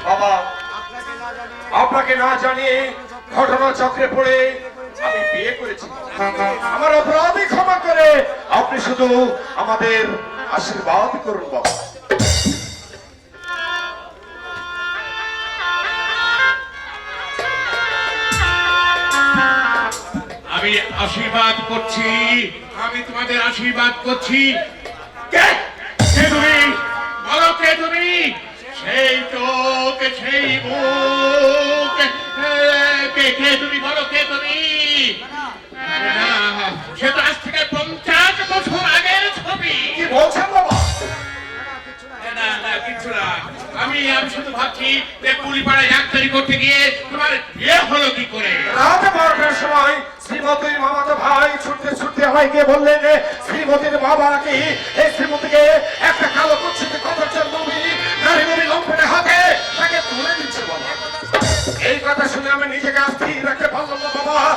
বাবা, আপনাকে না জানিয়ে ঘটনা চক্রে পড়ে আমি বিয়ে করেছি। আমার অপরাধী ক্ষমা করে আপনি শুধু আমাদের আশীর্বাদ করুন বাবা। আমি আশীর্বাদ করছি, আমি তোমাদের আশীর্বাদ করছি। কে কে তুমি? বলো কে তুমি? সেই চোখ, সেই মুখ, কে কে তুমি? বলো কে তুমি? না, সে তো আজ থেকে 50 বছর আগের ছবি। কি বলছেন বাবা? না না, কিচ্ছু না। আমি শুধু ভাবছি যে কুলিপাড়ায় ডাক্তারি করতে গিয়ে তোমার বিয়ে হলো কি করে। রাত 12টার সময় শ্রীমতীর মামাতো ভাই ছুটতে ছুটতে আমায় গিয়ে বললেন যে শ্রীমতীর বাবা নাকি এই শ্রীমতীকে একটা কালো কুচ্ছিত কদর্যের নবী নারী নবী লম্পটে হাতে তাকে তুলে দিচ্ছে বাবা। এই কথা শুনে আমি নিজেকে স্থির রাখতে পারলাম না বাবা।